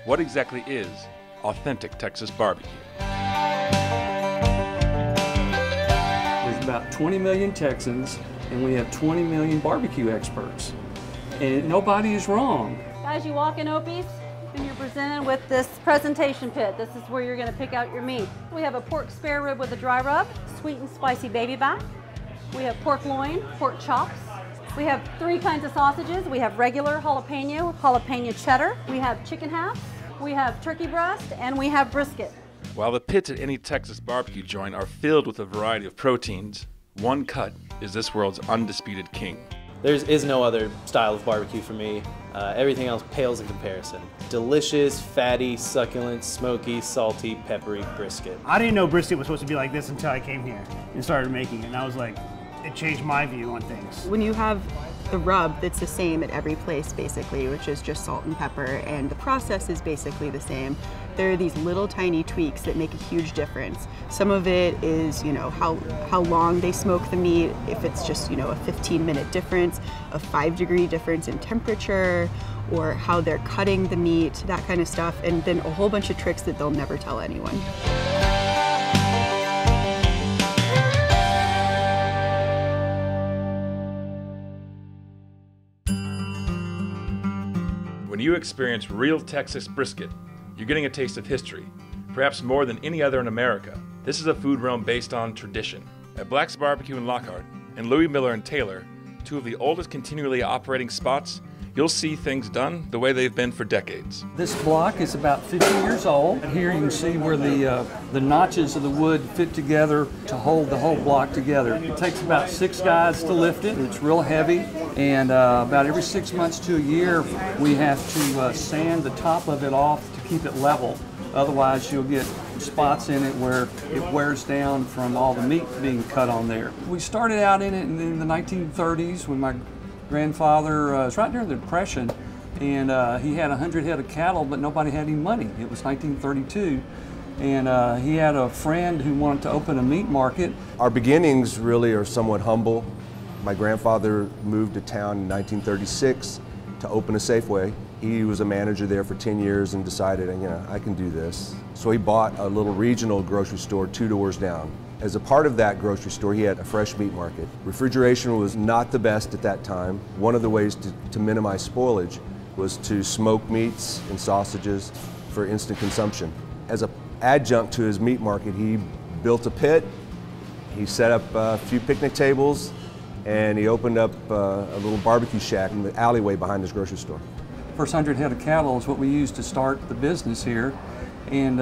What exactly is authentic Texas barbecue? There's about 20 million Texans, and we have 20 million barbecue experts. And nobody is wrong. Guys, you walk in Opie's and you're presented with this presentation pit. This is where you're going to pick out your meat. We have a pork spare rib with a dry rub, sweet and spicy baby back. We have pork loin, pork chops. We have 3 kinds of sausages. We have regular jalapeno cheddar. We have chicken halves. We have turkey breast, and we have brisket. While the pits at any Texas barbecue joint are filled with a variety of proteins, one cut is this world's undisputed king. There is no other style of barbecue for me. Everything else pales in comparison. Delicious, fatty, succulent, smoky, salty, peppery brisket. I didn't know brisket was supposed to be like this until I came here and started making it. And I was like, it changed my view on things. When you have the rub that's the same at every place basically, which is just salt and pepper, and the process is basically the same, there are these little tiny tweaks that make a huge difference. Some of it is, how long they smoke the meat, if it's just, a 15-minute difference, a 5-degree difference in temperature, or how they're cutting the meat, that kind of stuff, and then a whole bunch of tricks that they'll never tell anyone. When you experience real Texas brisket, you're getting a taste of history, perhaps more than any other in America. This is a food realm based on tradition. At Black's Barbecue in Lockhart and Louis Miller and Taylor, 2 of the oldest continually operating spots, you'll see things done the way they've been for decades. This block is about 50 years old. Here you can see where the notches of the wood fit together to hold the whole block together. It takes about 6 guys to lift it. It's real heavy, and about every 6 months to a year we have to sand the top of it off to keep it level. Otherwise you'll get spots in it where it wears down from all the meat being cut on there. We started out in it in the 1930s when my grandfather was right during the Depression, and he had 100 head of cattle, but nobody had any money. It was 1932, and he had a friend who wanted to open a meat market. Our beginnings really are somewhat humble. My grandfather moved to town in 1936 to open a Safeway. He was a manager there for 10 years and decided, I can do this. So he bought a little regional grocery store 2 doors down. As a part of that grocery store, he had a fresh meat market. Refrigeration was not the best at that time. One of the ways to minimize spoilage was to smoke meats and sausages for instant consumption. As an adjunct to his meat market, he built a pit, he set up a few picnic tables, and he opened up a little barbecue shack in the alleyway behind his grocery store. First 100 head of cattle is what we used to start the business here, and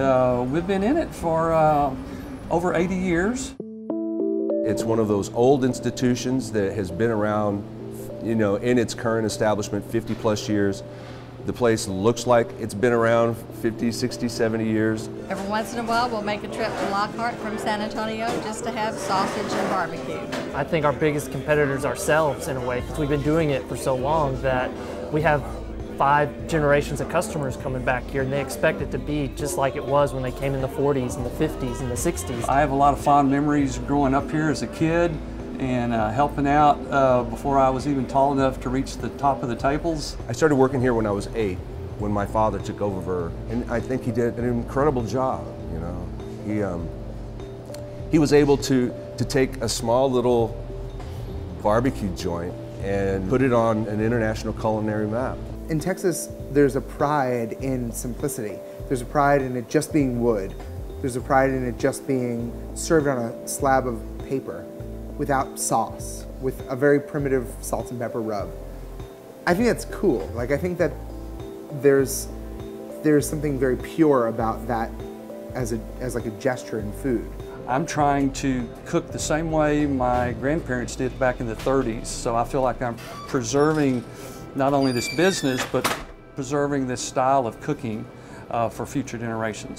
we've been in it for over 80 years. It's one of those old institutions that has been around, in its current establishment 50 plus years. The place looks like it's been around 50, 60, 70 years. Every once in a while we'll make a trip to Lockhart from San Antonio just to have sausage and barbecue. I think our biggest competitors ourselves in a way, because we've been doing it for so long that we have 5 generations of customers coming back here, and they expect it to be just like it was when they came in the 40s and the 50s and the 60s. I have a lot of fond memories growing up here as a kid and helping out before I was even tall enough to reach the top of the tables. I started working here when I was 8, when my father took over, and I think he did an incredible job. He was able to take a small little barbecue joint and put it on an international culinary map. In Texas, there's a pride in simplicity. There's a pride in it just being wood. There's a pride in it just being served on a slab of paper without sauce, with a very primitive salt and pepper rub. I think that's cool. I think that there's something very pure about that as like a gesture in food. I'm trying to cook the same way my grandparents did back in the 30s, so I feel like I'm preserving not only this business, but preserving this style of cooking for future generations.